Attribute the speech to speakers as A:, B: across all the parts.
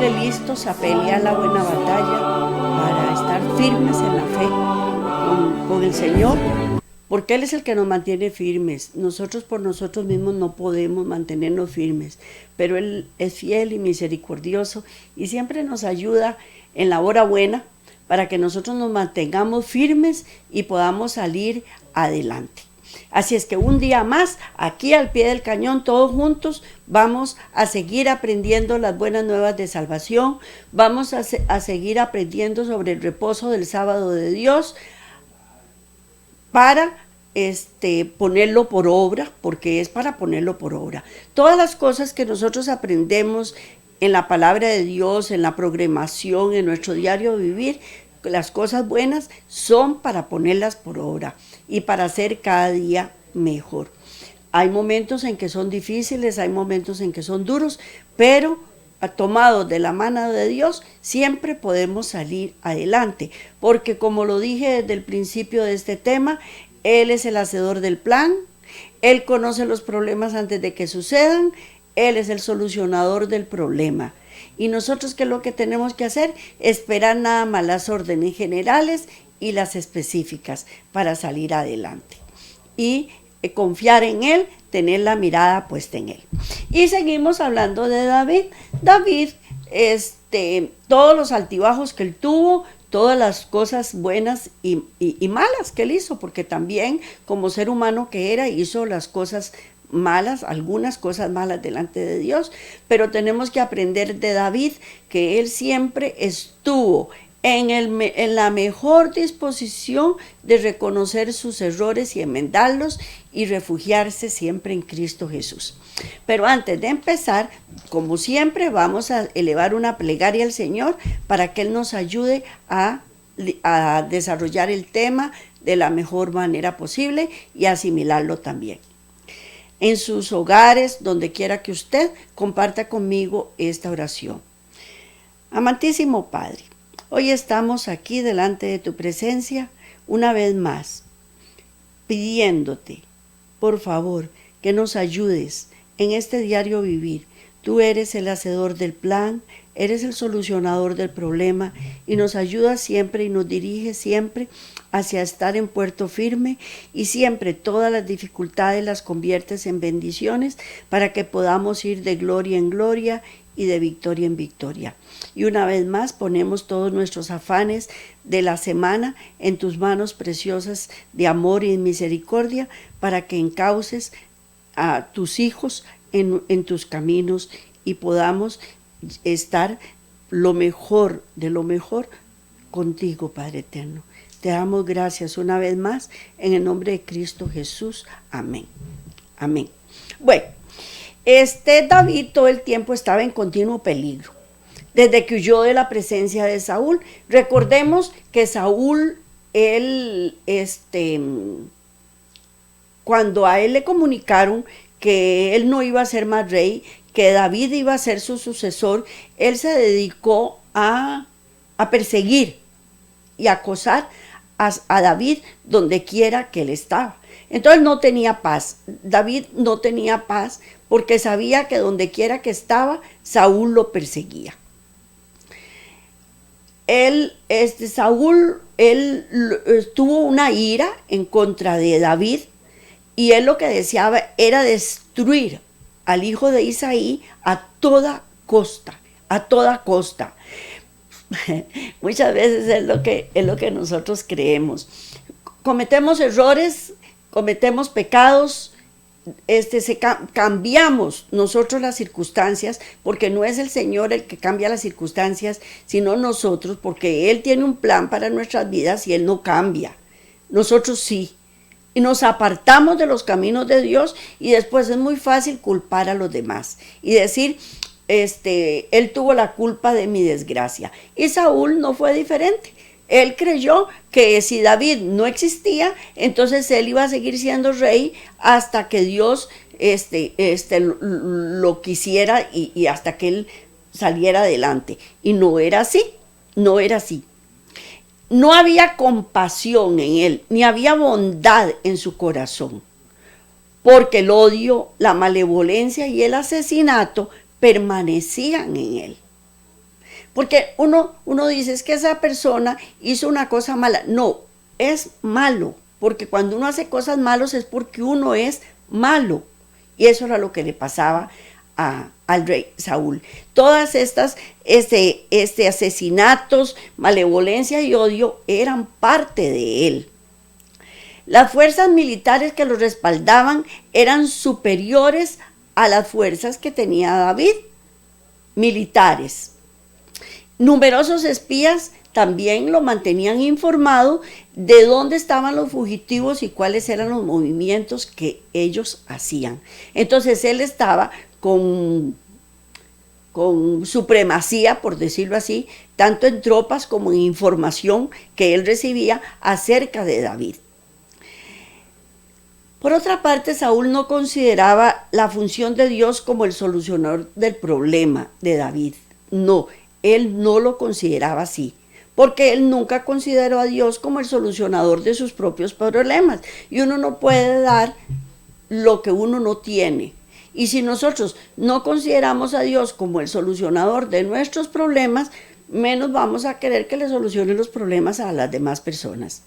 A: siempre listos a pelear la buena batalla para estar firmes en la fe con el Señor, porque Él es el que nos mantiene firmes. Nosotros por nosotros mismos no podemos mantenernos firmes, pero Él es fiel y misericordioso y siempre nos ayuda en la hora buena para que nosotros nos mantengamos firmes y podamos salir adelante. Así es que un día más, aquí al pie del cañón, todos juntos, vamos a seguir aprendiendo las buenas nuevas de salvación, vamos a seguir aprendiendo sobre el reposo del sábado de Dios para ponerlo por obra, porque es para ponerlo por obra. Todas las cosas que nosotros aprendemos en la palabra de Dios, en la programación, en nuestro diario vivir, las cosas buenas son para ponerlas por obra y para hacer cada día mejor. Hay momentos en que son difíciles, hay momentos en que son duros, pero tomados de la mano de Dios siempre podemos salir adelante, porque como lo dije desde el principio de este tema, Él es el hacedor del plan, Él conoce los problemas antes de que sucedan, Él es el solucionador del problema. Y nosotros, ¿qué es lo que tenemos que hacer? Esperar nada más las órdenes generales y las específicas para salir adelante. Y confiar en Él, tener la mirada puesta en Él. Y seguimos hablando de David. David, todos los altibajos que él tuvo, todas las cosas buenas y malas que él hizo, porque también como ser humano que era, hizo las cosas malas, algunas cosas malas delante de Dios, pero tenemos que aprender de David que él siempre estuvo en la mejor disposición de reconocer sus errores y enmendarlos y refugiarse siempre en Cristo Jesús. Pero antes de empezar, como siempre, vamos a elevar una plegaria al Señor para que Él nos ayude a desarrollar el tema de la mejor manera posible y asimilarlo también. En sus hogares, donde quiera que usted, comparta conmigo esta oración. Amantísimo Padre, hoy estamos aquí delante de tu presencia una vez más, pidiéndote, por favor, que nos ayudes en este diario vivir. Tú eres el hacedor del plan, eres el solucionador del problema y nos ayudas siempre y nos diriges siempre hacia estar en puerto firme y siempre todas las dificultades las conviertes en bendiciones para que podamos ir de gloria en gloria y de victoria en victoria. Y una vez más ponemos todos nuestros afanes de la semana en tus manos preciosas de amor y misericordia para que encauces a tus hijos en tus caminos y podamos estar lo mejor de lo mejor contigo, Padre eterno. Te damos gracias una vez más en el nombre de Cristo Jesús. Amén. Amén. Bueno, David todo el tiempo estaba en continuo peligro. Desde que huyó de la presencia de Saúl, recordemos que Saúl, cuando a él le comunicaron que él no iba a ser más rey, que David iba a ser su sucesor, él se dedicó a perseguir y acosar a David donde quiera que él estaba. Entonces no tenía paz. David no tenía paz porque sabía que donde quiera que estaba, Saúl lo perseguía. Saúl tuvo una ira en contra de David y él lo que deseaba era destruir al hijo de Isaí a toda costa, a toda costa. Muchas veces es lo que nosotros creemos. Cometemos errores, cometemos pecados, cambiamos nosotros las circunstancias, porque no es el Señor el que cambia las circunstancias, sino nosotros, porque Él tiene un plan para nuestras vidas y Él no cambia. Nosotros sí. Y nos apartamos de los caminos de Dios y después es muy fácil culpar a los demás y decir, él tuvo la culpa de mi desgracia. Y Saúl no fue diferente. Él creyó que si David no existía, entonces él iba a seguir siendo rey hasta que Dios lo quisiera y hasta que él saliera adelante. Y no era así, no era así. No había compasión en él, ni había bondad en su corazón, porque el odio, la malevolencia y el asesinato permanecían en él. Porque uno dice, es que esa persona hizo una cosa mala. No, es malo, porque cuando uno hace cosas malas es porque uno es malo. Y eso era lo que le pasaba al rey Saúl. Todas estas asesinatos, malevolencia y odio eran parte de él. Las fuerzas militares que lo respaldaban eran superiores a las fuerzas que tenía David, militares. Numerosos espías también lo mantenían informado de dónde estaban los fugitivos y cuáles eran los movimientos que ellos hacían. Entonces él estaba con supremacía, por decirlo así, tanto en tropas como en información que él recibía acerca de David. Por otra parte, Saúl no consideraba la función de Dios como el solucionador del problema de David. No, él no lo consideraba así, porque él nunca consideró a Dios como el solucionador de sus propios problemas. Y uno no puede dar lo que uno no tiene. Y si nosotros no consideramos a Dios como el solucionador de nuestros problemas, menos vamos a querer que le solucione los problemas a las demás personas.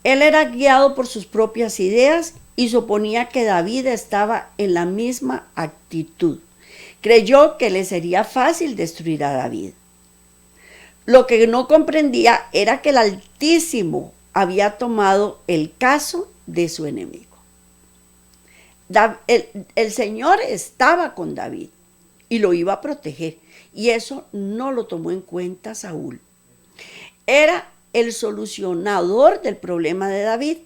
A: Él era guiado por sus propias ideas y suponía que David estaba en la misma actitud. Creyó que le sería fácil destruir a David. Lo que no comprendía era que el Altísimo había tomado el caso de su enemigo. El Señor estaba con David y lo iba a proteger, y eso no lo tomó en cuenta Saúl. Era el solucionador del problema de David,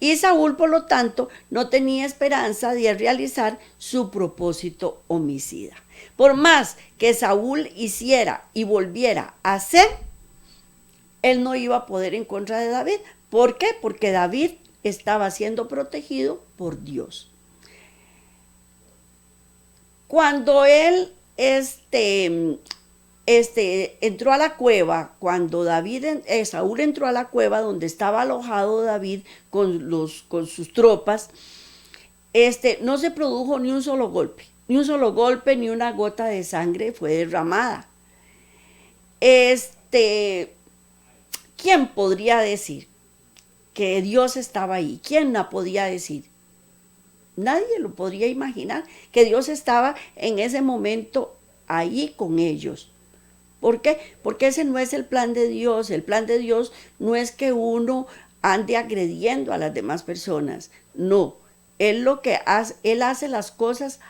A: y Saúl, por lo tanto, no tenía esperanza de realizar su propósito homicida. Por más que Saúl hiciera y volviera a hacer, él no iba a poder en contra de David. ¿Por qué? Porque David estaba siendo protegido por Dios. Cuando él entró a la cueva, cuando Saúl entró a la cueva donde estaba alojado David con sus tropas, no se produjo ni un solo golpe, ni una gota de sangre fue derramada. ¿Quién podría decir que Dios estaba ahí? ¿Quién la podía decir? Nadie lo podría imaginar, que Dios estaba en ese momento ahí con ellos. ¿Por qué? Porque ese no es el plan de Dios. El plan de Dios no es que uno ande agrediendo a las demás personas. No, él hace las cosas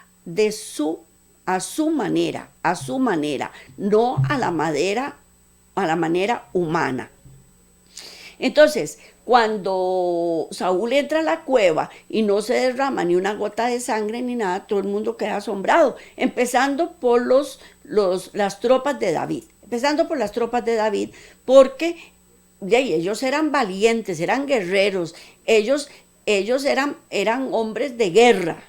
A: a su manera, no a la manera humana. Entonces, cuando Saúl entra a la cueva y no se derrama ni una gota de sangre ni nada, todo el mundo queda asombrado, empezando por las tropas de David. Porque ellos eran valientes, eran guerreros, ellos eran hombres de guerra,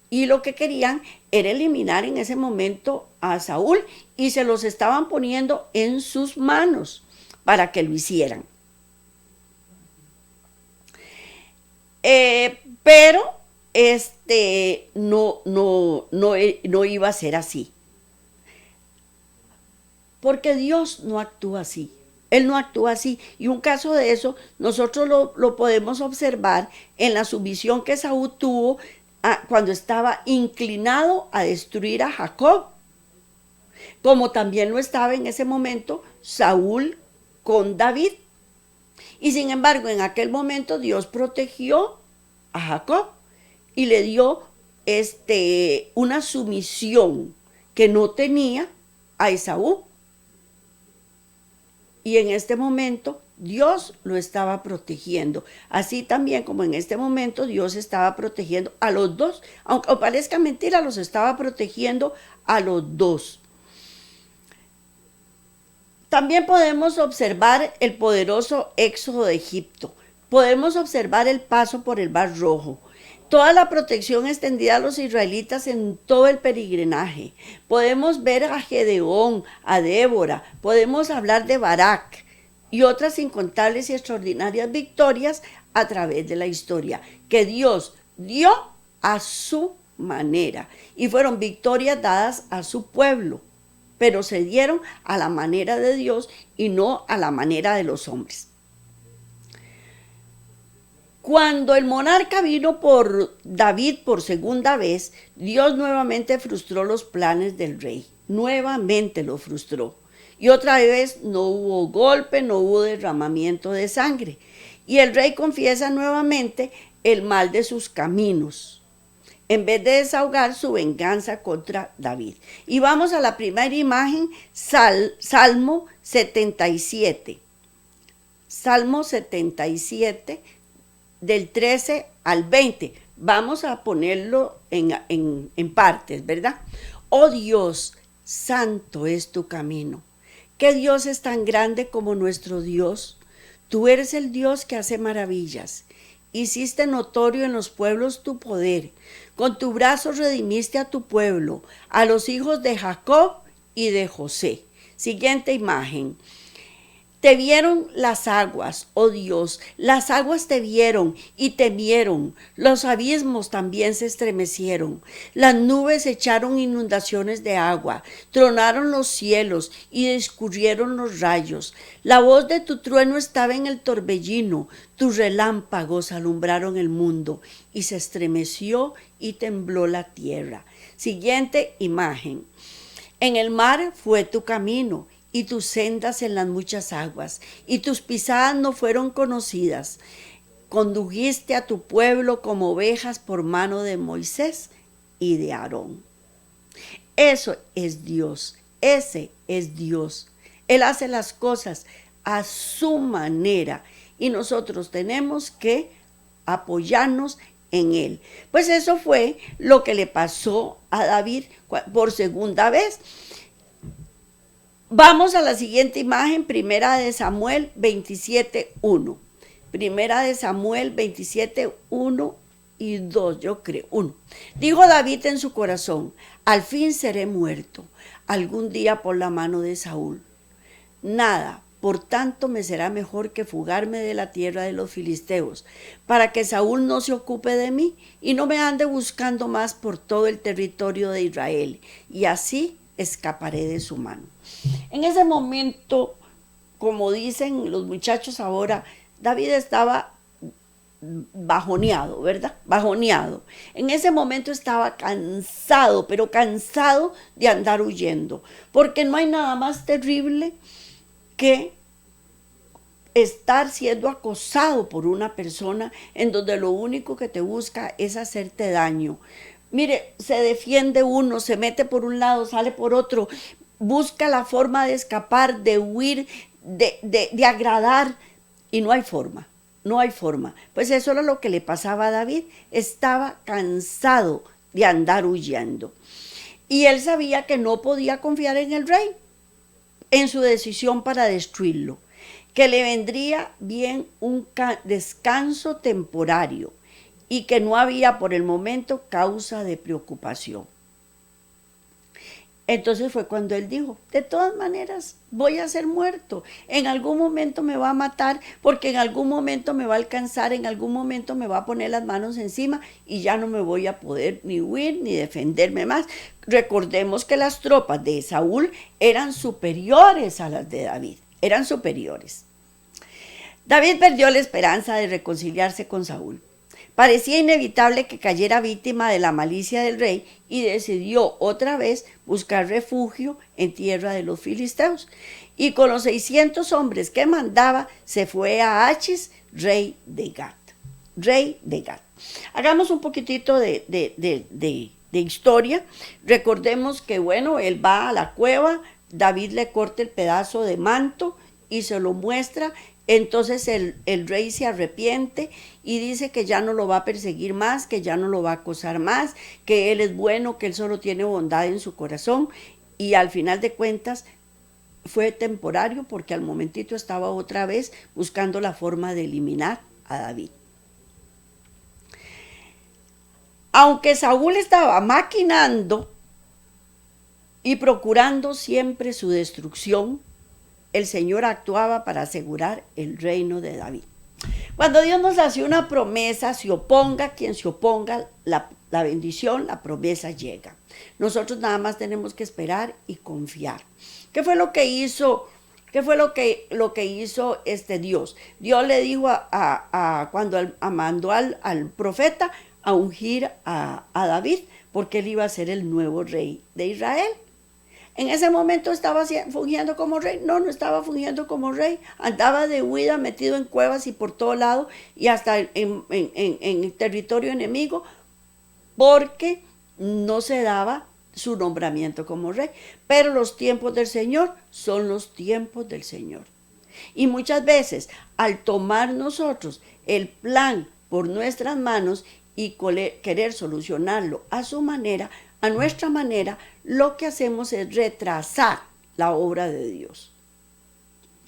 A: y lo que querían era eliminar en ese momento a Saúl, y se los estaban poniendo en sus manos para que lo hicieran. Pero no iba a ser así, porque Dios no actúa así. Él no actúa así. Y un caso de eso nosotros lo podemos observar en la sumisión que Saúl tuvo cuando estaba inclinado a destruir a Jacob, como también lo estaba en ese momento Saúl con David. Y sin embargo, en aquel momento Dios protegió a Jacob y le dio una sumisión que no tenía a Esaú. Y en este momento Dios lo estaba protegiendo. Así también como en este momento Dios estaba protegiendo a los dos. Aunque parezca mentira, los estaba protegiendo a los dos. También podemos observar el poderoso éxodo de Egipto. Podemos observar el paso por el Mar Rojo. Toda la protección extendida a los israelitas en todo el peregrinaje. Podemos ver a Gedeón, a Débora, podemos hablar de Barak y otras incontables y extraordinarias victorias a través de la historia que Dios dio a su manera, y fueron victorias dadas a su pueblo. pero se dieron a la manera de Dios y no a la manera de los hombres. Cuando el monarca vino por David por segunda vez, Dios nuevamente frustró los planes del rey. Nuevamente lo frustró. Y otra vez no hubo golpe, no hubo derramamiento de sangre. Y el rey confiesa nuevamente el mal de sus caminos, en vez de desahogar su venganza contra David. Y vamos a la primera imagen, Salmo 77. Salmo 77, del 13 al 20. Vamos a ponerlo en partes, ¿verdad? Oh Dios, santo es tu camino. ¿Qué Dios es tan grande como nuestro Dios? Tú eres el Dios que hace maravillas. Hiciste notorio en los pueblos tu poder. Con tu brazo redimiste a tu pueblo, a los hijos de Jacob y de José. Siguiente imagen. Te vieron las aguas, oh Dios, las aguas te vieron y temieron, los abismos también se estremecieron, las nubes echaron inundaciones de agua, tronaron los cielos y discurrieron los rayos. La voz de tu trueno estaba en el torbellino, tus relámpagos alumbraron el mundo y se estremeció y tembló la tierra. Siguiente imagen. En el mar fue tu camino y tus sendas en las muchas aguas, y tus pisadas no fueron conocidas. Condujiste a tu pueblo como ovejas por mano de Moisés y de Aarón. Eso es Dios, ese es Dios. Él hace las cosas a su manera y nosotros tenemos que apoyarnos en Él. Pues eso fue lo que le pasó a David por segunda vez. Vamos a la siguiente imagen, Primera de Samuel 27:1. Primera de Samuel 27:1 y 2, yo creo. 1. Dijo David en su corazón, al fin seré muerto, algún día por la mano de Saúl. Nada, por tanto me será mejor que fugarme de la tierra de los filisteos, para que Saúl no se ocupe de mí y no me ande buscando más por todo el territorio de Israel, y así escaparé de su mano. En ese momento, como dicen los muchachos ahora, David estaba bajoneado, ¿verdad? Bajoneado. En ese momento estaba cansado, pero cansado de andar huyendo, porque no hay nada más terrible que estar siendo acosado por una persona en donde lo único que te busca es hacerte daño. Mire, se defiende uno, se mete por un lado, sale por otro, busca la forma de escapar, de huir, de agradar, y no hay forma, no hay forma. Pues eso era lo que le pasaba a David, estaba cansado de andar huyendo. Y él sabía que no podía confiar en el rey, en su decisión para destruirlo, que le vendría bien un descanso temporario y que no había por el momento causa de preocupación. Entonces fue cuando él dijo, de todas maneras voy a ser muerto, en algún momento me va a matar, porque en algún momento me va a alcanzar, en algún momento me va a poner las manos encima y ya no me voy a poder ni huir ni defenderme más. Recordemos que las tropas de Saúl eran superiores a las de David, eran superiores. David perdió la esperanza de reconciliarse con Saúl. Parecía inevitable que cayera víctima de la malicia del rey y decidió otra vez buscar refugio en tierra de los filisteos. Y con los 600 hombres que mandaba, se fue a Achis, rey de Gat. Rey de Gat. Hagamos un poquitito de historia. Recordemos que, bueno, él va a la cueva, David le corta el pedazo de manto y se lo muestra. Entonces el rey se arrepiente y dice que ya no lo va a perseguir más, que ya no lo va a acosar más, que él es bueno, que él solo tiene bondad en su corazón. Y al final de cuentas fue temporario porque al momentito estaba otra vez buscando la forma de eliminar a David. Aunque Saúl estaba maquinando y procurando siempre su destrucción, el Señor actuaba para asegurar el reino de David. Cuando Dios nos hace una promesa, se oponga quien se oponga, la bendición, la promesa llega. Nosotros nada más tenemos que esperar y confiar. ¿Qué fue lo que hizo? ¿Qué fue lo que hizo Dios? Dios le dijo cuando mandó al profeta a ungir a David, porque él iba a ser el nuevo rey de Israel. En ese momento estaba fungiendo como rey. No, no estaba fungiendo como rey. Andaba de huida, metido en cuevas y por todo lado, y hasta en el territorio enemigo, porque no se daba su nombramiento como rey. Pero los tiempos del Señor son los tiempos del Señor. Y muchas veces, al tomar nosotros el plan por nuestras manos y querer solucionarlo a su manera, a nuestra manera, lo que hacemos es retrasar la obra de Dios.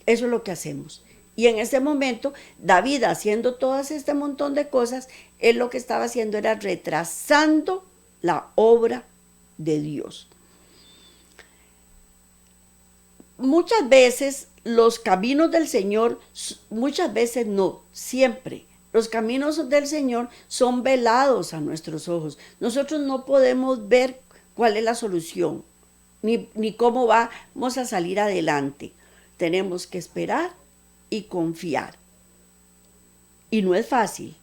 A: Eso es lo que hacemos. Y en ese momento, David, haciendo todo este montón de cosas, él lo que estaba haciendo era retrasando la obra de Dios. Muchas veces los caminos del Señor, muchas veces no, siempre. Los caminos del Señor son velados a nuestros ojos. Nosotros no podemos ver cuál es la solución, ni cómo vamos a salir adelante. Tenemos que esperar y confiar. Y no es fácil.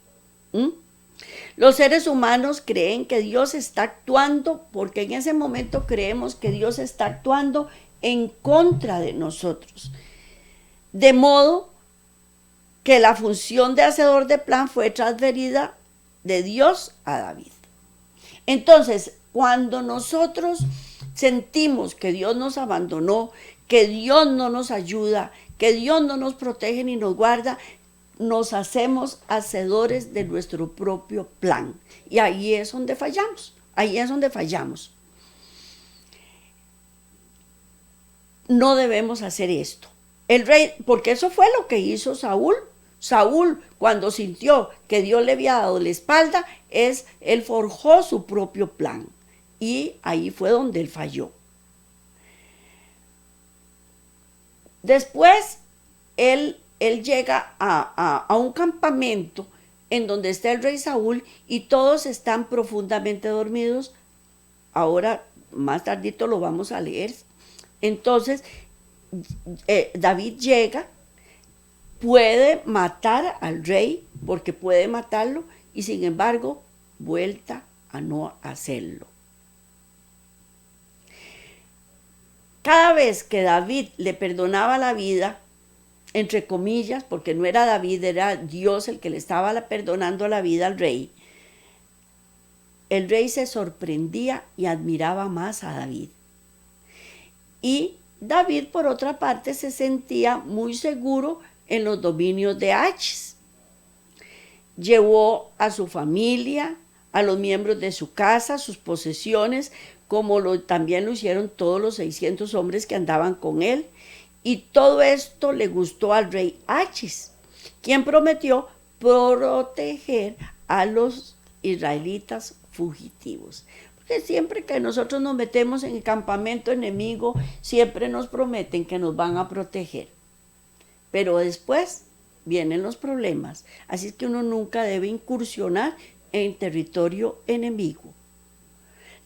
A: Los seres humanos creen que Dios está actuando, porque en ese momento creemos que Dios está actuando en contra de nosotros. De modo que la función de hacedor de plan fue transferida de Dios a David. Entonces, cuando nosotros sentimos que Dios nos abandonó, que Dios no nos ayuda, que Dios no nos protege ni nos guarda, nos hacemos hacedores de nuestro propio plan. Y ahí es donde fallamos, No debemos hacer esto. El rey, porque eso fue lo que hizo Saúl. Saúl, cuando sintió que Dios le había dado la espalda, él forjó su propio plan. Y ahí fue donde él falló. Después, él llega a un campamento en donde está el rey Saúl y todos están profundamente dormidos. Ahora, más tardito lo vamos a leer. Entonces, David llega, puede matar al rey, porque puede matarlo, y sin embargo, vuelta a no hacerlo. Cada vez que David le perdonaba la vida, entre comillas, porque no era David, era Dios el que le estaba perdonando la vida al rey, el rey se sorprendía y admiraba más a David. Y David, por otra parte, se sentía muy seguro en los dominios de Achis. Llevó a su familia, a los miembros de su casa, sus posesiones, como también lo hicieron todos los 600 hombres que andaban con él. Y todo esto le gustó al rey Achis, quien prometió proteger a los israelitas fugitivos. Porque siempre que nosotros nos metemos en el campamento enemigo, siempre nos prometen que nos van a proteger. Pero después vienen los problemas. Así es que uno nunca debe incursionar en territorio enemigo.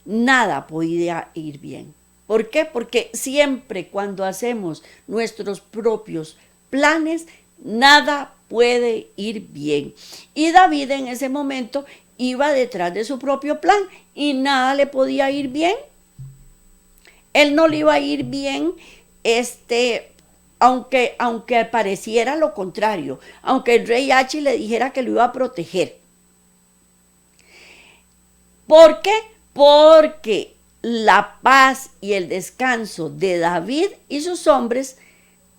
A: Nada podía ir bien. ¿Por qué? Porque siempre cuando hacemos nuestros propios planes, nada puede ir bien. Y David en ese momento iba detrás de su propio plan y nada le podía ir bien. Él no le iba a ir bien, aunque pareciera lo contrario, aunque el rey Achis le dijera que lo iba a proteger. ¿Por qué? Porque la paz y el descanso de David y sus hombres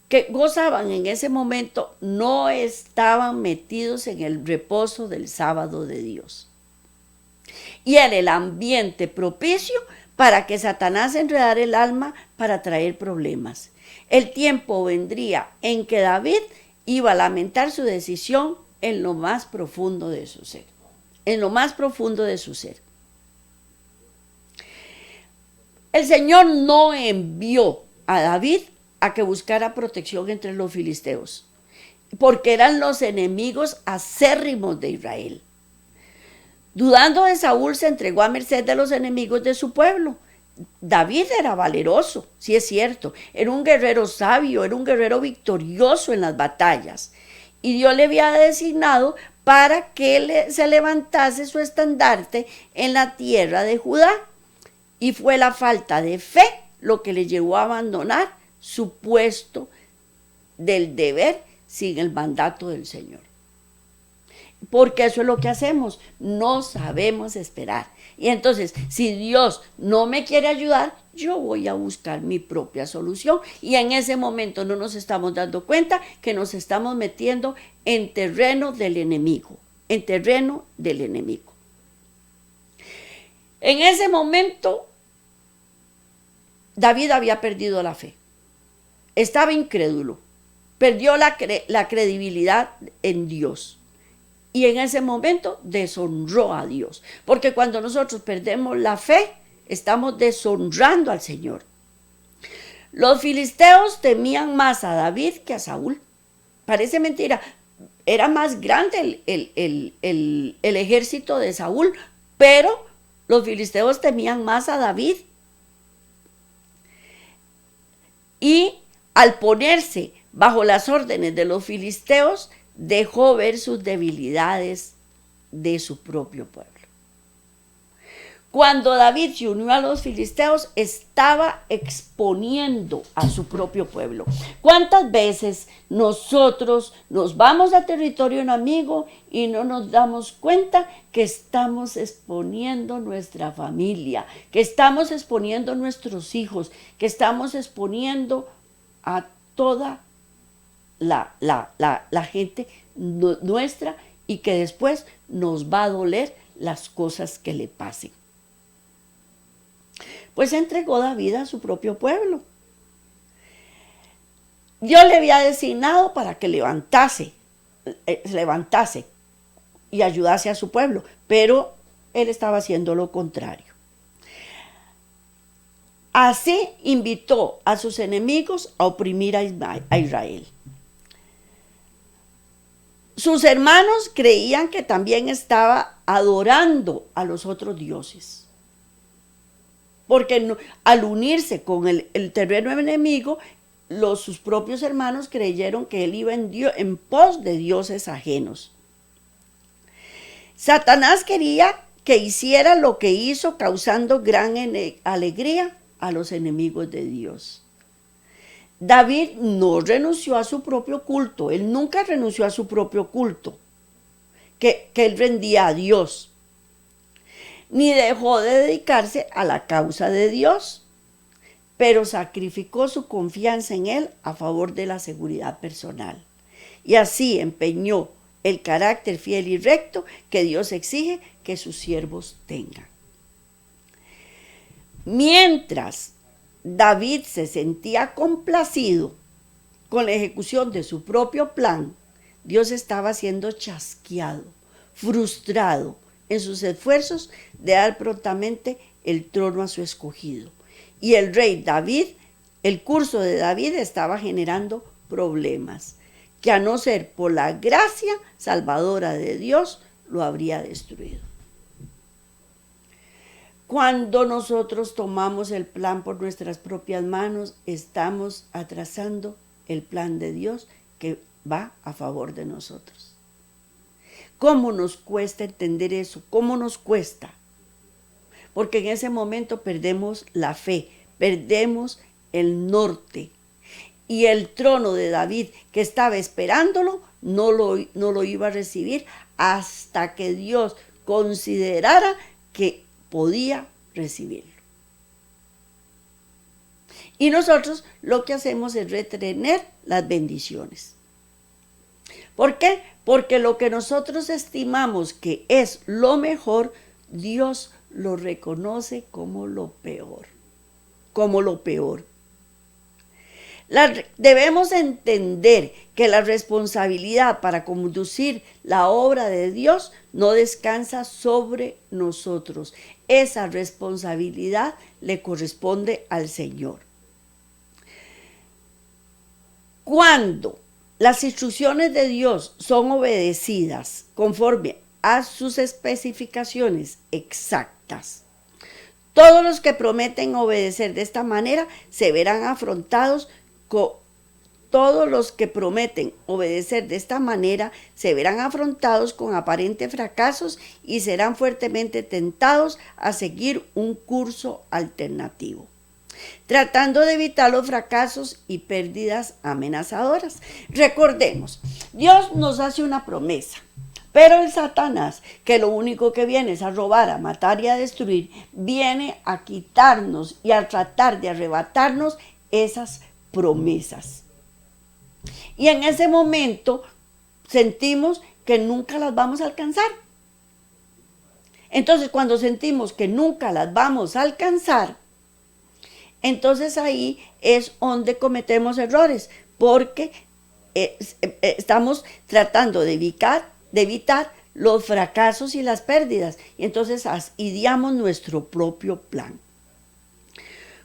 A: que gozaban en ese momento no estaban metidos en el reposo del sábado de Dios. Y era el ambiente propicio para que Satanás enredara el alma para traer problemas. El tiempo vendría en que David iba a lamentar su decisión en lo más profundo de su ser. En lo más profundo de su ser. El Señor no envió a David a que buscara protección entre los filisteos. porque eran los enemigos acérrimos de Israel. Dudando de Saúl, se entregó a merced de los enemigos de su pueblo. David era valeroso, sí es cierto, era un guerrero sabio, era un guerrero victorioso en las batallas. Y Dios le había designado para que se levantase su estandarte en la tierra de Judá. Y fue la falta de fe lo que le llevó a abandonar su puesto del deber sin el mandato del Señor. Porque eso es lo que hacemos, no sabemos esperar. Y entonces, si Dios no me quiere ayudar, yo voy a buscar mi propia solución. Y en ese momento no nos estamos dando cuenta que nos estamos metiendo en terreno del enemigo, en terreno del enemigo. En ese momento, David había perdido la fe, estaba incrédulo, perdió la credibilidad en Dios. Y en ese momento deshonró a Dios. Porque cuando nosotros perdemos la fe, estamos deshonrando al Señor. Los filisteos temían más a David que a Saúl. Parece mentira. Era más grande el ejército de Saúl, pero los filisteos temían más a David. Y al ponerse bajo las órdenes de los filisteos, dejó ver sus debilidades de su propio pueblo. Cuando David se unió a los filisteos, estaba exponiendo a su propio pueblo. ¿Cuántas veces nosotros nos vamos a territorio enemigo y no nos damos cuenta que estamos exponiendo nuestra familia, que estamos exponiendo nuestros hijos, que estamos exponiendo a toda la gente nuestra, y que después nos va a doler las cosas que le pasen? Pues entregó David a su propio pueblo. Dios le había designado para que levantase y ayudase a su pueblo, pero él estaba haciendo lo contrario. Así invitó a sus enemigos a oprimir a Israel. Sus hermanos creían que también estaba adorando a los otros dioses, porque al unirse con el terreno enemigo, sus propios hermanos creyeron que él iba en pos de dioses ajenos. Satanás quería que hiciera lo que hizo, causando gran alegría a los enemigos de Dios. David no renunció a su propio culto, él nunca renunció a su propio culto, que él rendía a Dios, ni dejó de dedicarse a la causa de Dios, pero sacrificó su confianza en él a favor de la seguridad personal. Y así empeñó el carácter fiel y recto que Dios exige que sus siervos tengan. Mientras David se sentía complacido con la ejecución de su propio plan, Dios estaba siendo chasqueado, frustrado en sus esfuerzos de dar prontamente el trono a su escogido. Y el rey David, el curso de David estaba generando problemas, que a no ser por la gracia salvadora de Dios, lo habría destruido. Cuando nosotros tomamos el plan por nuestras propias manos, estamos atrasando el plan de Dios que va a favor de nosotros. ¿Cómo nos cuesta entender eso? ¿Cómo nos cuesta? Porque en ese momento perdemos la fe, perdemos el norte. Y el trono de David, que estaba esperándolo, no lo iba a recibir hasta que Dios considerara que podía recibirlo. Y nosotros lo que hacemos es retener las bendiciones. ¿Por qué? Porque lo que nosotros estimamos que es lo mejor, Dios lo reconoce como lo peor. Como lo peor. Debemos entender que la responsabilidad para conducir la obra de Dios no descansa sobre nosotros. Esa responsabilidad le corresponde al Señor. Cuando las instrucciones de Dios son obedecidas conforme a sus especificaciones exactas, todos los que prometen obedecer de esta manera se verán afrontados con todos los que prometen obedecer de esta manera se verán afrontados con aparentes fracasos y serán fuertemente tentados a seguir un curso alternativo, tratando de evitar los fracasos y pérdidas amenazadoras. Recordemos, Dios nos hace una promesa, pero el Satanás, que lo único que viene es a robar, a matar y a destruir, viene a quitarnos y a tratar de arrebatarnos esas promesas. Y en ese momento sentimos que nunca las vamos a alcanzar. Entonces, cuando sentimos que nunca las vamos a alcanzar, entonces ahí es donde cometemos errores, porque estamos tratando de evitar los fracasos y las pérdidas, y entonces ideamos nuestro propio plan.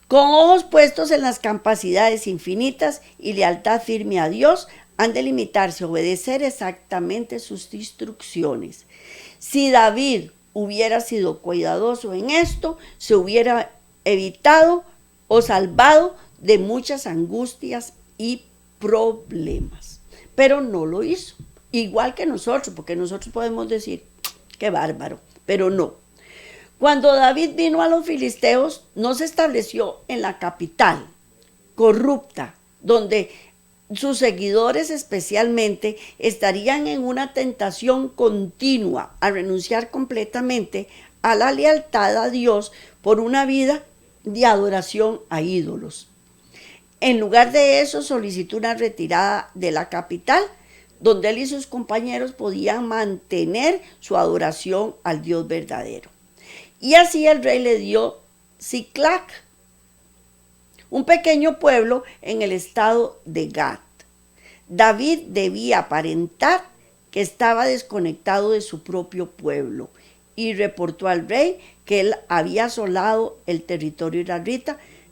A: Con ojos puestos en las capacidades infinitas y lealtad firme a Dios, han de limitarse a obedecer exactamente sus instrucciones. Si David hubiera sido cuidadoso en esto, se hubiera evitado o salvado de muchas angustias y problemas. Pero no lo hizo, igual que nosotros, porque nosotros podemos decir, qué bárbaro, pero no. Cuando David vino a los filisteos, no se estableció en la capital corrupta, donde sus seguidores especialmente estarían en una tentación continua a renunciar completamente a la lealtad a Dios por una vida de adoración a ídolos. En lugar de eso, solicitó una retirada de la capital, donde él y sus compañeros podían mantener su adoración al Dios verdadero. Y así el rey le dio Ziklag, un pequeño pueblo en el estado de Gad. David debía aparentar que estaba desconectado de su propio pueblo y reportó al rey que él había asolado el territorio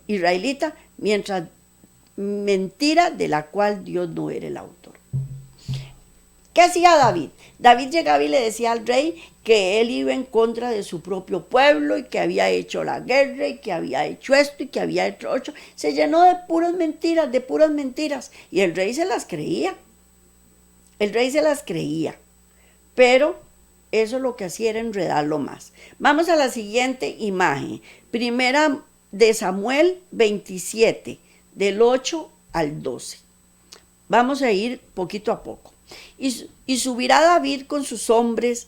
A: israelita, mientras mentira de la cual Dios no era el autor. ¿Qué hacía David? David llegaba y le decía al rey que él iba en contra de su propio pueblo y que había hecho la guerra y que había hecho esto y que había hecho otro. Se llenó de puras mentiras. Y el rey se las creía. Pero eso lo que hacía era enredarlo más. Vamos a la siguiente imagen. Primera de Samuel 27, del 8 al 12. Vamos a ir poquito a poco. Y subirá David con sus hombres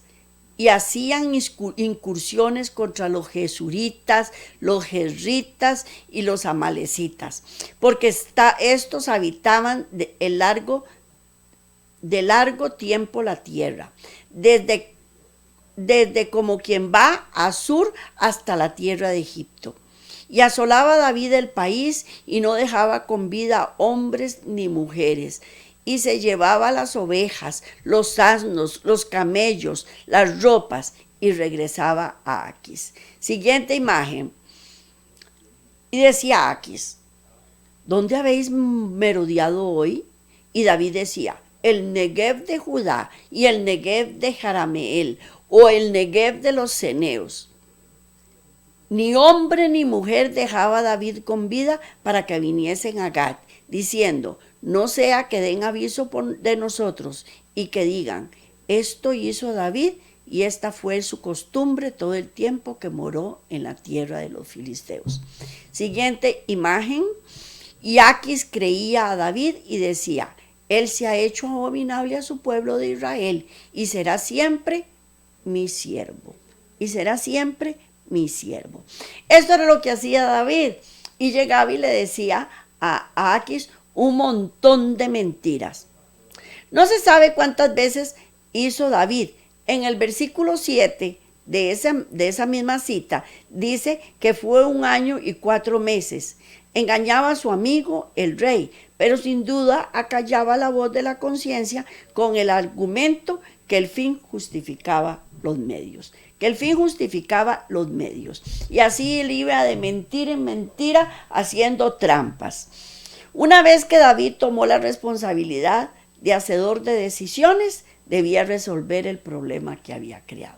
A: y hacían incursiones contra los jesuritas, los jerritas y los amalecitas, porque estos habitaban de largo tiempo la tierra, desde como quien va a Sur hasta la tierra de Egipto. Y asolaba David el país y no dejaba con vida hombres ni mujeres. Y se llevaba las ovejas, los asnos, los camellos, las ropas y regresaba a Aquis. Siguiente imagen. Y decía Aquis, ¿dónde habéis merodeado hoy? Y David decía, el Negev de Judá y el Negev de Jarameel o el Negev de los ceneos. Ni hombre ni mujer dejaba David con vida para que viniesen a Gad, diciendo, no sea que den aviso de nosotros y que digan, esto hizo David y esta fue su costumbre todo el tiempo que moró en la tierra de los filisteos. Siguiente imagen. Y Aquis creía a David y decía, él se ha hecho abominable a su pueblo de Israel y será siempre mi siervo. Esto era lo que hacía David. Y llegaba y le decía a Aquis un montón de mentiras. No se sabe cuántas veces hizo David. En el versículo 7 de esa misma cita dice que fue 1 año y 4 meses. Engañaba a su amigo el rey, pero sin duda acallaba la voz de la conciencia con el argumento que el fin justificaba los medios. Y así él iba de mentira en mentira haciendo trampas. Una vez que David tomó la responsabilidad de hacedor de decisiones, debía resolver el problema que había creado.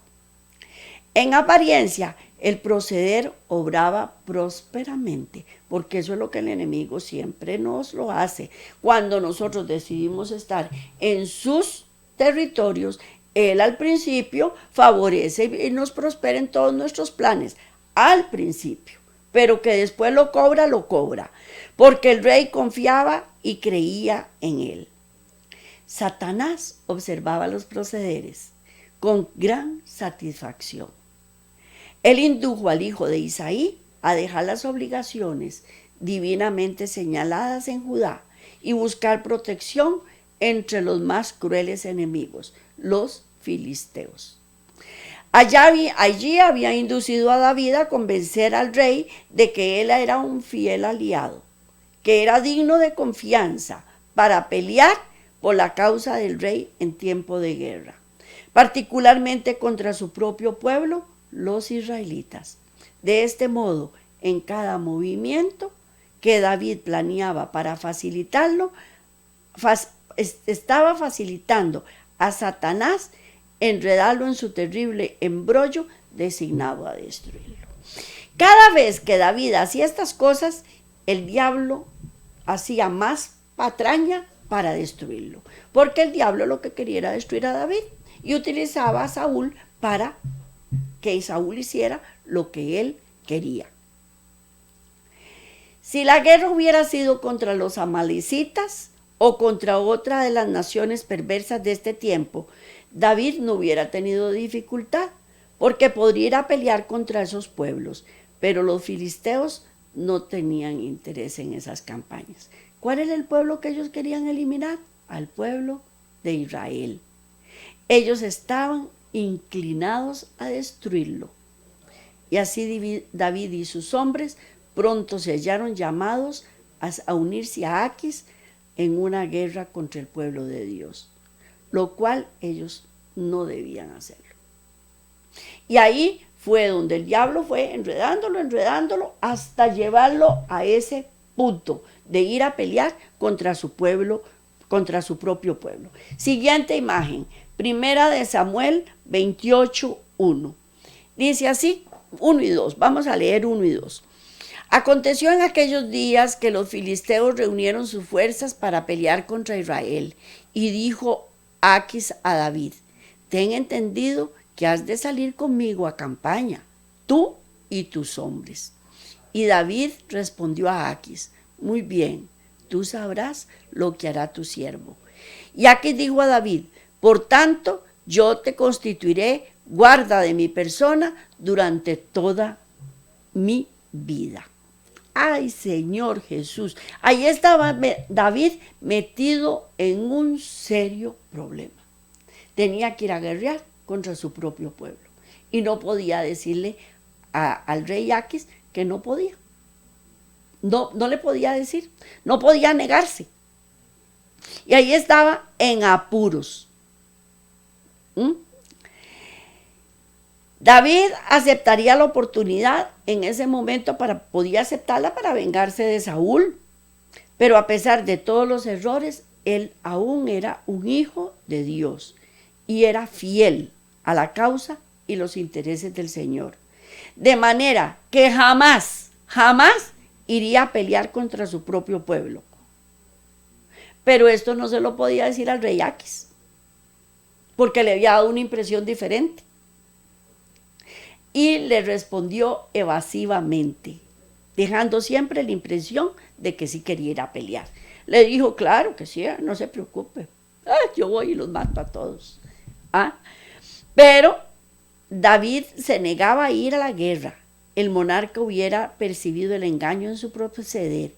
A: En apariencia, el proceder obraba prósperamente, porque eso es lo que el enemigo siempre nos lo hace. Cuando nosotros decidimos estar en sus territorios, él al principio favorece y nos prospera en todos nuestros planes, al principio, pero que después lo cobra, porque el rey confiaba y creía en él. Satanás observaba los procederes con gran satisfacción. Él indujo al hijo de Isaí a dejar las obligaciones divinamente señaladas en Judá y buscar protección entre los más crueles enemigos, los filisteos. Allí había inducido a David a convencer al rey de que él era un fiel aliado, que era digno de confianza para pelear por la causa del rey en tiempo de guerra, particularmente contra su propio pueblo, los israelitas. De este modo, en cada movimiento que David planeaba para facilitarlo, estaba facilitando a Satanás enredarlo en su terrible embrollo designado a destruirlo. Cada vez que David hacía estas cosas, el diablo hacía más patraña para destruirlo, porque el diablo lo que quería era destruir a David y utilizaba a Saúl para que Saúl hiciera lo que él quería. Si la guerra hubiera sido contra los amalecitas o contra otra de las naciones perversas de este tiempo, David no hubiera tenido dificultad, porque podría ir a pelear contra esos pueblos, pero los filisteos no tenían interés en esas campañas. ¿Cuál era el pueblo que ellos querían eliminar? Al pueblo de Israel. Ellos estaban inclinados a destruirlo. Y así David y sus hombres pronto se hallaron llamados a unirse a Aquis en una guerra contra el pueblo de Dios, lo cual ellos no debían hacerlo. Y ahí fue donde el diablo fue enredándolo hasta llevarlo a ese punto de ir a pelear contra su pueblo, contra su propio pueblo. Siguiente imagen, Primera de Samuel 28:1. Dice así, 1 y 2, vamos a leer 1 y 2. Aconteció en aquellos días que los filisteos reunieron sus fuerzas para pelear contra Israel, y dijo Aquis a David: ten entendido que has de salir conmigo a campaña, tú y tus hombres. Y David respondió a Aquis: muy bien, tú sabrás lo que hará tu siervo. Y Aquis dijo a David: por tanto, yo te constituiré guarda de mi persona durante toda mi vida. Ay, Señor Jesús, ahí estaba David metido en un serio problema. Tenía que ir a guerrear contra su propio pueblo y no podía decirle al rey Aquis que no podía. No le podía decir, no podía negarse. Y ahí estaba en apuros. David aceptaría la oportunidad en ese momento, podía aceptarla para vengarse de Saúl, pero a pesar de todos los errores, él aún era un hijo de Dios y era fiel a la causa y los intereses del Señor. De manera que jamás iría a pelear contra su propio pueblo. Pero esto no se lo podía decir al rey Aquis, porque le había dado una impresión diferente. Y le respondió evasivamente, dejando siempre la impresión de que sí quería ir a pelear. Le dijo, claro que sí, no se preocupe, yo voy y los mato a todos. Pero David se negaba a ir a la guerra. El monarca hubiera percibido el engaño en su proceder.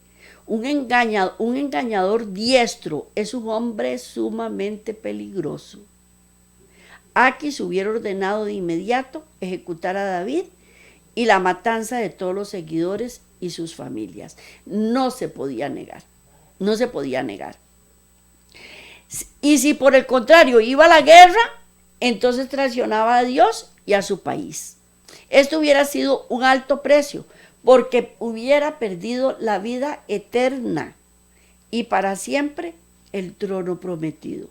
A: Un engañador diestro es un hombre sumamente peligroso. Aquis hubiera ordenado de inmediato ejecutar a David y la matanza de todos los seguidores y sus familias. No se podía negar. Y si por el contrario iba a la guerra, entonces traicionaba a Dios y a su país. Esto hubiera sido un alto precio, porque hubiera perdido la vida eterna y para siempre el trono prometido.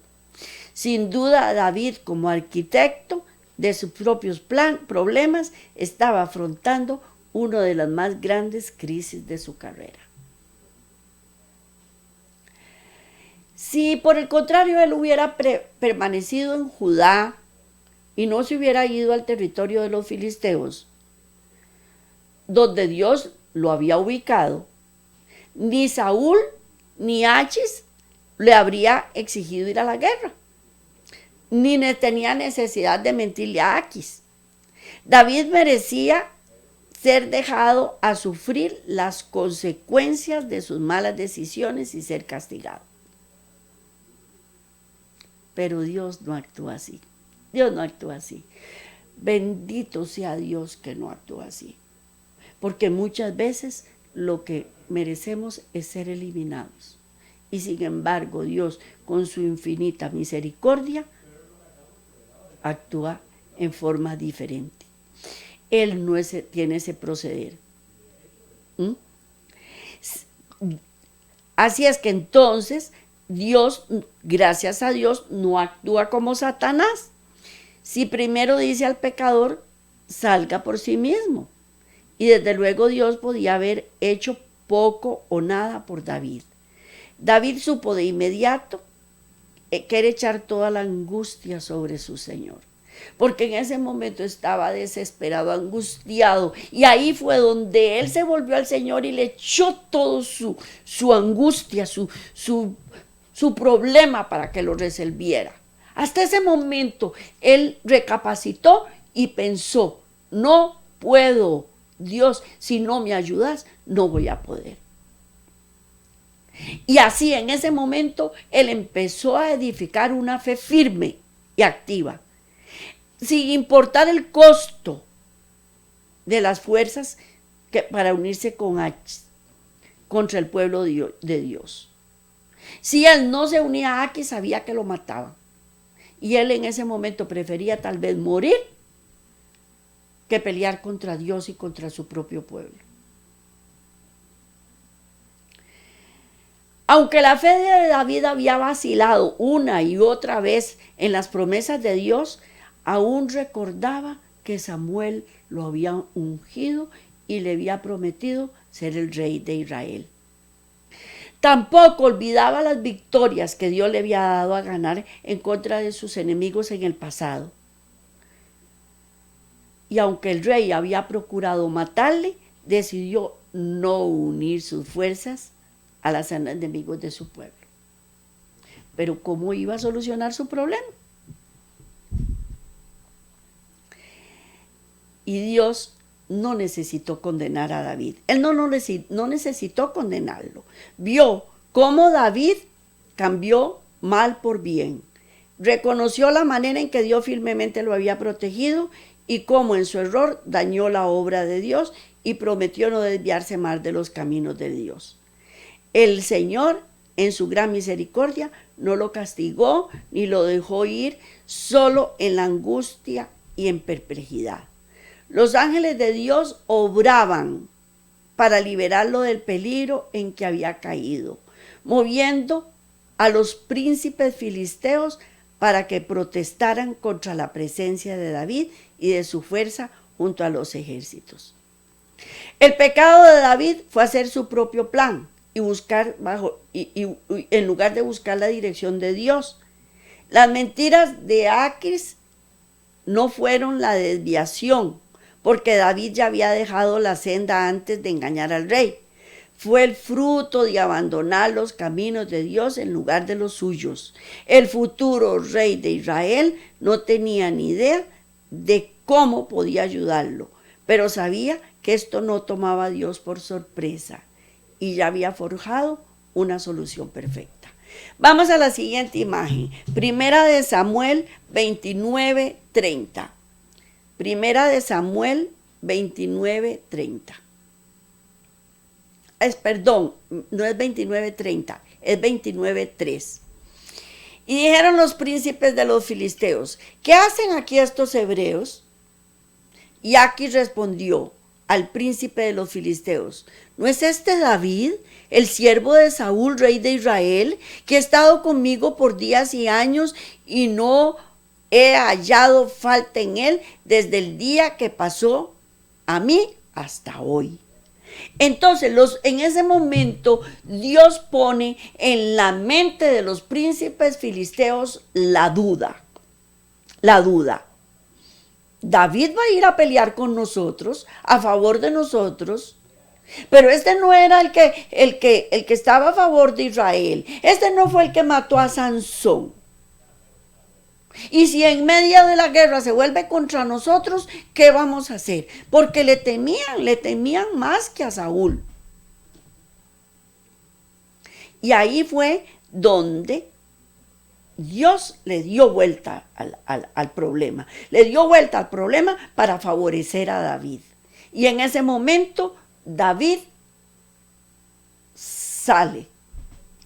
A: Sin duda, David, como arquitecto de sus propios problemas, estaba afrontando una de las más grandes crisis de su carrera. Si por el contrario él hubiera permanecido en Judá y no se hubiera ido al territorio de los filisteos, donde Dios lo había ubicado, ni Saúl ni Achis le habría exigido ir a la guerra, ni tenía necesidad de mentirle a Achis. David merecía ser dejado a sufrir las consecuencias de sus malas decisiones y ser castigado. Pero Dios no actúa así. Dios no actúa así. Bendito sea Dios que no actúa así. Porque muchas veces lo que merecemos es ser eliminados. Y sin embargo, Dios, con su infinita misericordia, actúa en forma diferente. Él no tiene ese proceder. Así es que entonces Dios, gracias a Dios, no actúa como Satanás. Si primero dice al pecador, salga por sí mismo. Y desde luego Dios podía haber hecho poco o nada por David. David supo de inmediato que era echar toda la angustia sobre su Señor. Porque en ese momento estaba desesperado, angustiado. Y ahí fue donde él se volvió al Señor y le echó todo su angustia, su problema para que lo resolviera. Hasta ese momento él recapacitó y pensó, no puedo, Dios, si no me ayudas, no voy a poder. Y así en ese momento él empezó a edificar una fe firme y activa, sin importar el costo de las fuerzas para unirse contra el pueblo de Dios. Si él no se unía a Achis, sabía que lo mataban. Y él en ese momento prefería tal vez morir que pelear contra Dios y contra su propio pueblo. Aunque la fe de David había vacilado una y otra vez en las promesas de Dios, aún recordaba que Samuel lo había ungido y le había prometido ser el rey de Israel. Tampoco olvidaba las victorias que Dios le había dado a ganar en contra de sus enemigos en el pasado. Y aunque el rey había procurado matarle, decidió no unir sus fuerzas a los enemigos de su pueblo. Pero ¿cómo iba a solucionar su problema? Y Dios no necesitó condenar a David. Él no necesitó condenarlo. Vio cómo David cambió mal por bien. Reconoció la manera en que Dios firmemente lo había protegido y cómo en su error dañó la obra de Dios y prometió no desviarse más de los caminos de Dios. El Señor, en su gran misericordia, no lo castigó ni lo dejó ir solo en la angustia y en perplejidad. Los ángeles de Dios obraban para liberarlo del peligro en que había caído, moviendo a los príncipes filisteos para que protestaran contra la presencia de David y de su fuerza junto a los ejércitos. El pecado de David fue hacer su propio plan y buscar en lugar de buscar la dirección de Dios. Las mentiras de Achis no fueron la desviación, porque David ya había dejado la senda antes de engañar al rey. Fue el fruto de abandonar los caminos de Dios en lugar de los suyos. El futuro rey de Israel no tenía ni idea de cómo podía ayudarlo, pero sabía que esto no tomaba a Dios por sorpresa y ya había forjado una solución perfecta. Vamos a la siguiente imagen. Primera de Samuel 29:30. Primera de Samuel 29:30. Perdón, no es 29:30, es 29:3. Y dijeron los príncipes de los filisteos, ¿qué hacen aquí estos hebreos? Y Achis respondió al príncipe de los filisteos: ¿no es este David, el siervo de Saúl, rey de Israel, que ha estado conmigo por días y años y no he hallado falta en él desde el día que pasó a mí hasta hoy? Entonces, en ese momento, Dios pone en la mente de los príncipes filisteos la duda. La duda. David va a ir a pelear con nosotros, a favor de nosotros, pero este no era el que estaba a favor de Israel. Este no fue el que mató a Sansón. Y si en medio de la guerra se vuelve contra nosotros, ¿qué vamos a hacer? Porque le temían más que a Saúl. Y ahí fue donde Dios le dio vuelta al problema. Le dio vuelta al problema para favorecer a David. Y en ese momento David sale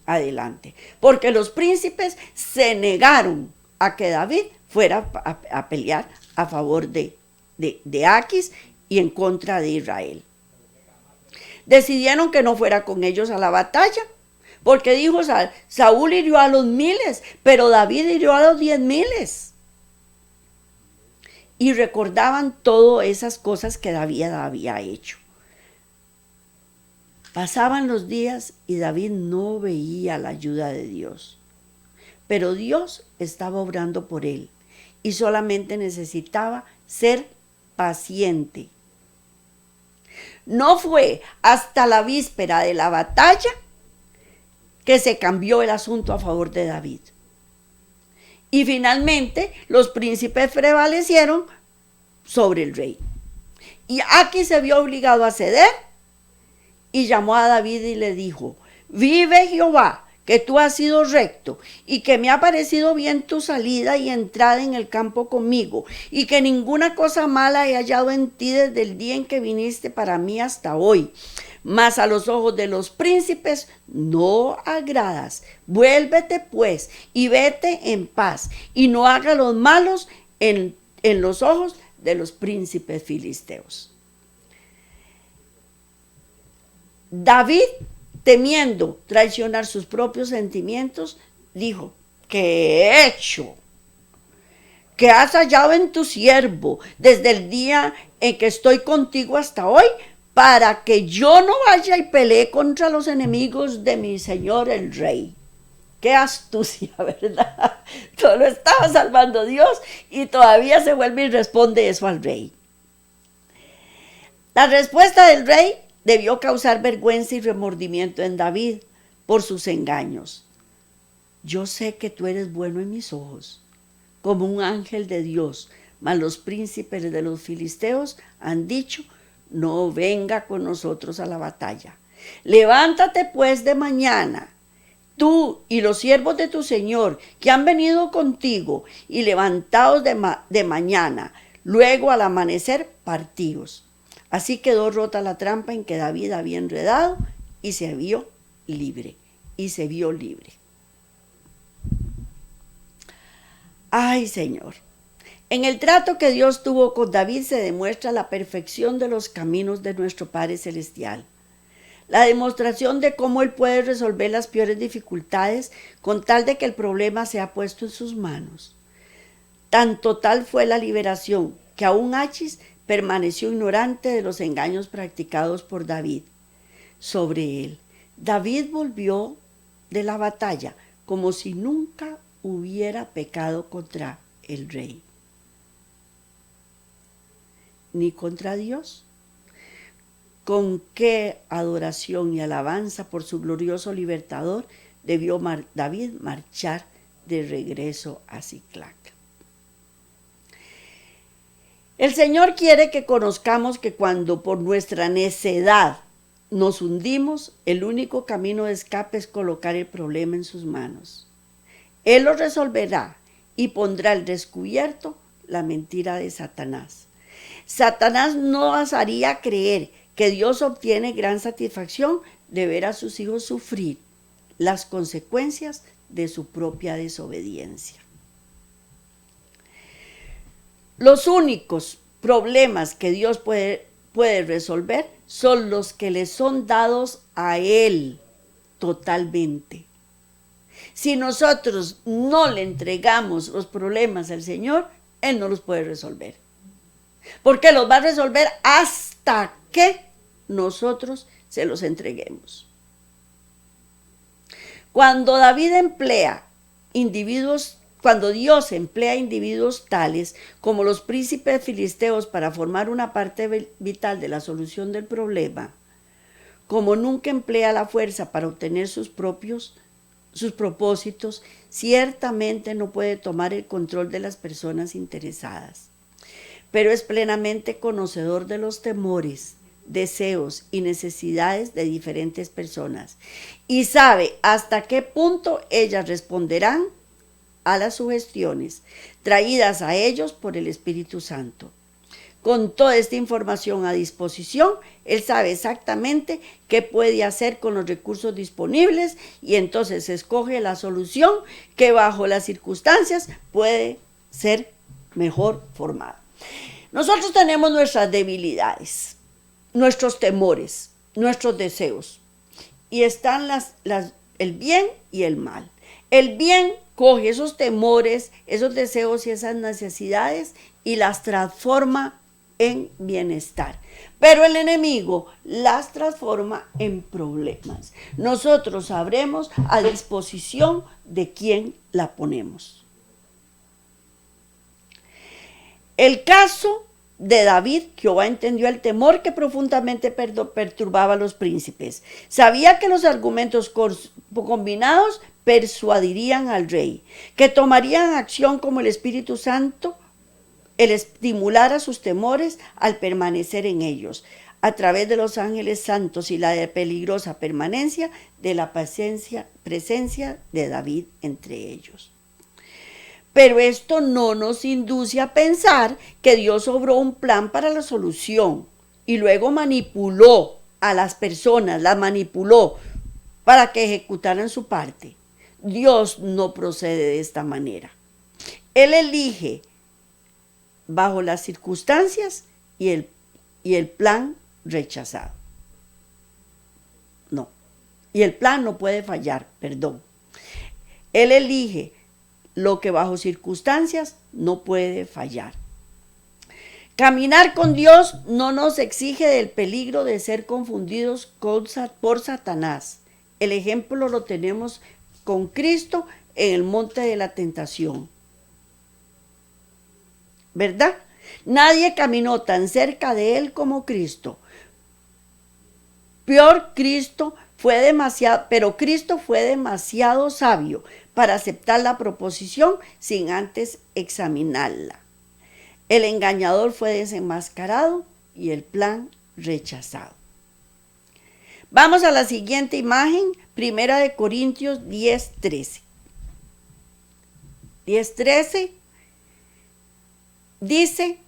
A: adelante. Porque los príncipes se negaron a que David fuera a pelear a favor de Aquis y en contra de Israel. Decidieron que no fuera con ellos a la batalla, porque dijo: Saúl hirió a los 1000, pero David hirió a los 10,000. Y recordaban todas esas cosas que David había hecho. Pasaban los días y David no veía la ayuda de Dios. Pero Dios estaba obrando por él y solamente necesitaba ser paciente. No fue hasta la víspera de la batalla que se cambió el asunto a favor de David. Y finalmente los príncipes prevalecieron sobre el rey. Y Aquis se vio obligado a ceder y llamó a David y le dijo: vive Jehová, que tú has sido recto, y que me ha parecido bien tu salida y entrada en el campo conmigo, y que ninguna cosa mala he hallado en ti desde el día en que viniste para mí hasta hoy. Mas a los ojos de los príncipes no agradas. Vuélvete pues y vete en paz, y no hagas los malos en los ojos de los príncipes filisteos. David, temiendo traicionar sus propios sentimientos, dijo: ¿qué he hecho? ¿Qué has hallado en tu siervo desde el día en que estoy contigo hasta hoy, para que yo no vaya y pelee contra los enemigos de mi señor el rey? Qué astucia, ¿verdad? Todo lo estaba salvando Dios y todavía se vuelve y responde eso al rey. La respuesta del rey debió causar vergüenza y remordimiento en David por sus engaños. Yo sé que tú eres bueno en mis ojos, como un ángel de Dios, mas los príncipes de los filisteos han dicho: no venga con nosotros a la batalla. Levántate pues de mañana, tú y los siervos de tu señor que han venido contigo, y levantaos de mañana, luego al amanecer partíos. Así quedó rota la trampa en que David había enredado y se vio libre. Ay, Señor. En el trato que Dios tuvo con David se demuestra la perfección de los caminos de nuestro Padre Celestial. La demostración de cómo Él puede resolver las peores dificultades con tal de que el problema sea puesto en sus manos. Tan total fue la liberación que aún Achis permaneció ignorante de los engaños practicados por David sobre él. David volvió de la batalla como si nunca hubiera pecado contra el rey, ni contra Dios. Con qué adoración y alabanza por su glorioso libertador debió David marchar de regreso a Siclac. El Señor quiere que conozcamos que cuando por nuestra necedad nos hundimos, el único camino de escape es colocar el problema en sus manos. Él lo resolverá y pondrá al descubierto la mentira de Satanás. Satanás no nos haría creer que Dios obtiene gran satisfacción de ver a sus hijos sufrir las consecuencias de su propia desobediencia. Los únicos problemas que Dios puede puede resolver son los que le son dados a Él totalmente. Si nosotros no le entregamos los problemas al Señor, Él no los puede resolver. Porque los va a resolver hasta que nosotros se los entreguemos. Cuando Dios emplea individuos tales como los príncipes filisteos para formar una parte vital de la solución del problema, como nunca emplea la fuerza para obtener sus propósitos, ciertamente no puede tomar el control de las personas interesadas. Pero es plenamente conocedor de los temores, deseos y necesidades de diferentes personas y sabe hasta qué punto ellas responderán a las sugestiones traídas a ellos por el Espíritu Santo. Con toda esta información a disposición, Él sabe exactamente qué puede hacer con los recursos disponibles y entonces escoge la solución que bajo las circunstancias puede ser mejor formada. Nosotros tenemos nuestras debilidades, nuestros temores, nuestros deseos y están el bien y el mal. El bien coge esos temores, esos deseos y esas necesidades y las transforma en bienestar. Pero el enemigo las transforma en problemas. Nosotros sabremos a disposición de quién la ponemos. El caso de David, Jehová entendió el temor que profundamente perturbaba a los príncipes. Sabía que los argumentos combinados persuadirían al rey, que tomarían acción como el Espíritu Santo, el estimular a sus temores al permanecer en ellos, a través de los ángeles santos y la peligrosa permanencia de la presencia de David entre ellos. Pero esto no nos induce a pensar que Dios obró un plan para la solución y luego manipuló a las personas, las manipuló para que ejecutaran su parte. Dios no procede de esta manera. Él elige bajo las circunstancias y el plan rechazado. No. Y el plan no puede fallar, perdón. Él elige lo que bajo circunstancias no puede fallar. Caminar con Dios no nos exige del peligro de ser confundidos por Satanás. El ejemplo lo tenemos con Cristo en el monte de la tentación. ¿Verdad? Nadie caminó tan cerca de Él como Cristo. Pero Cristo fue demasiado sabio para aceptar la proposición sin antes examinarla. El engañador fue desenmascarado y el plan rechazado. Vamos a la siguiente imagen, 1 Corintios 10:13. 10:13 dice: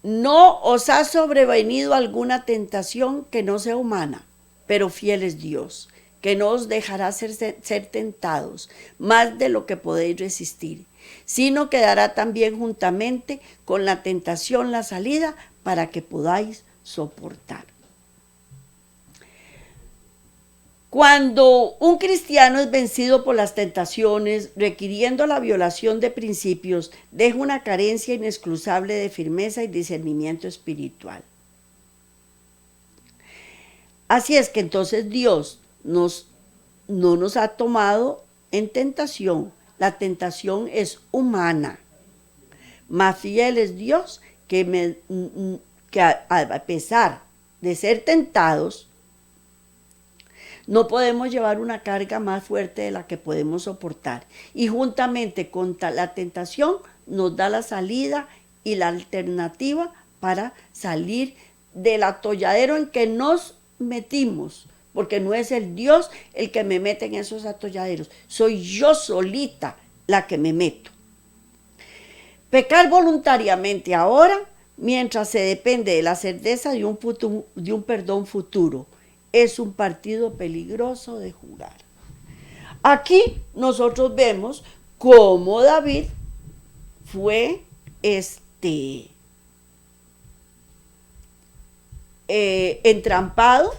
A: no os ha sobrevenido alguna tentación que no sea humana, pero fiel es Dios, que no os dejará ser tentados más de lo que podéis resistir, sino que dará también juntamente con la tentación la salida para que podáis soportar. Cuando un cristiano es vencido por las tentaciones, requiriendo la violación de principios, deja una carencia inexcusable de firmeza y discernimiento espiritual. Así es que entonces Dios no nos ha tomado en tentación. La tentación es humana. Más fiel es Dios que a pesar de ser tentados, no podemos llevar una carga más fuerte de la que podemos soportar. Y juntamente con la tentación nos da la salida y la alternativa para salir del atolladero en que nos metimos. Porque no es el Dios el que me mete en esos atolladeros. Soy yo solita la que me meto. Pecar voluntariamente ahora, mientras se depende de la certeza de un perdón futuro, es un partido peligroso de jugar. Aquí nosotros vemos cómo David fue entrampado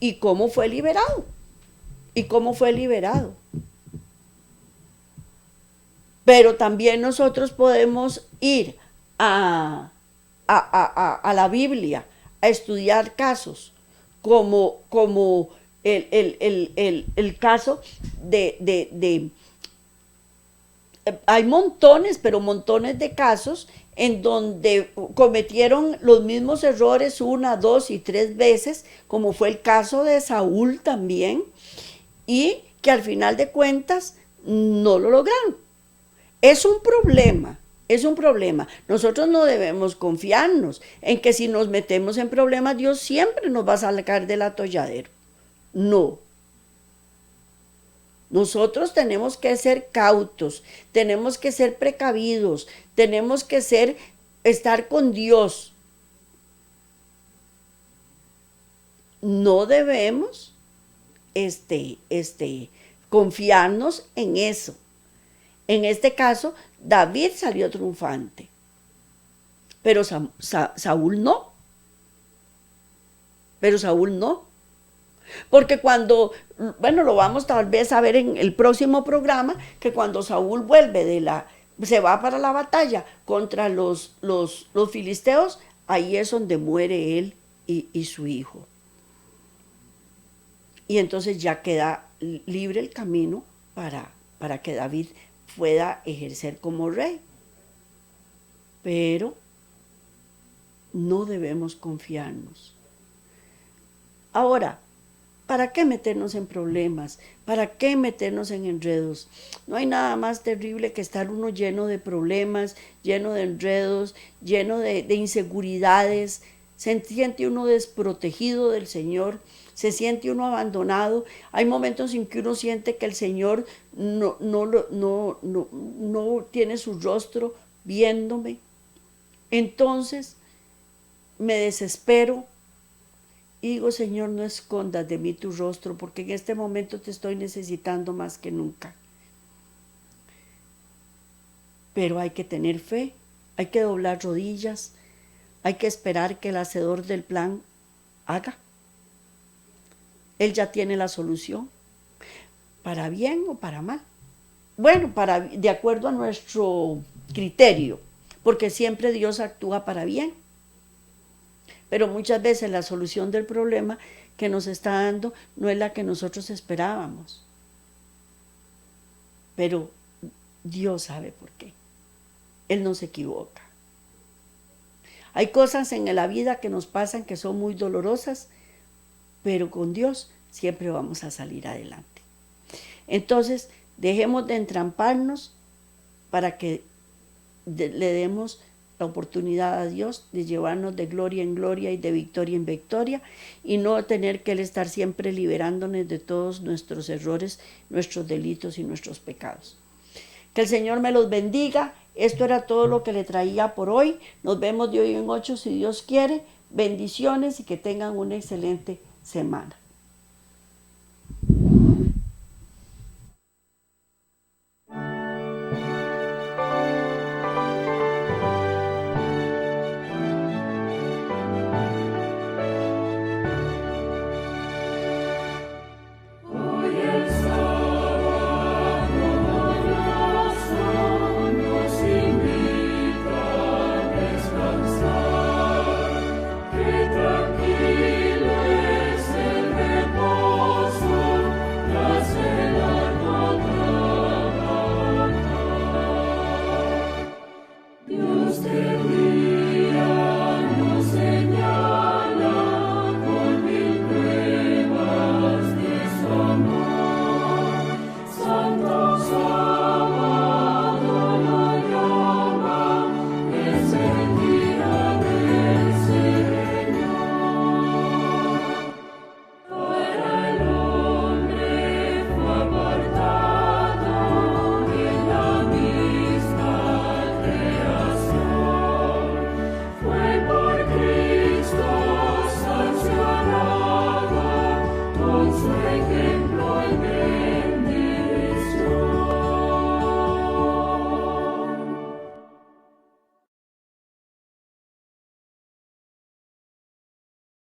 A: y cómo fue liberado. Y cómo fue liberado. Pero también nosotros podemos ir a la Biblia a estudiar casos como el caso de hay montones, pero montones de casos en donde cometieron los mismos errores una, dos y tres veces, como fue el caso de Saúl también, y que al final de cuentas no lo lograron. Es un problema, es un problema. Nosotros no debemos confiarnos en que si nos metemos en problemas, Dios siempre nos va a sacar del atolladero. No. Nosotros tenemos que ser cautos, tenemos que ser precavidos, tenemos que estar con Dios. No debemos confiarnos en eso. En este caso, David salió triunfante, pero Saúl no. Pero Saúl no. Porque cuando, bueno, lo vamos tal vez a ver en el próximo programa, que cuando Saúl se va para la batalla contra los filisteos, ahí es donde muere él y su hijo. Y entonces ya queda libre el camino para que David pueda ejercer como rey. Pero no debemos confiarnos. Ahora, ¿para qué meternos en problemas? ¿Para qué meternos en enredos? No hay nada más terrible que estar uno lleno de problemas, lleno de enredos, lleno de inseguridades. Se siente uno desprotegido del Señor, se siente uno abandonado. Hay momentos en que uno siente que el Señor no tiene su rostro viéndome. Entonces me desespero y digo, Señor, no escondas de mí tu rostro, porque en este momento te estoy necesitando más que nunca. Pero hay que tener fe, hay que doblar rodillas, hay que esperar que el hacedor del plan haga. Él ya tiene la solución, para bien o para mal. Bueno, de acuerdo a nuestro criterio, porque siempre Dios actúa para bien. Pero muchas veces la solución del problema que nos está dando no es la que nosotros esperábamos. Pero Dios sabe por qué. Él no se equivoca. Hay cosas en la vida que nos pasan que son muy dolorosas, pero con Dios siempre vamos a salir adelante. Entonces, dejemos de entramparnos para que le demos la oportunidad a Dios de llevarnos de gloria en gloria y de victoria en victoria, y no tener que Él estar siempre liberándonos de todos nuestros errores, nuestros delitos y nuestros pecados. Que el Señor me los bendiga. Esto era todo lo que le traía por hoy. Nos vemos de hoy en 8 si Dios quiere. Bendiciones y que tengan una excelente semana.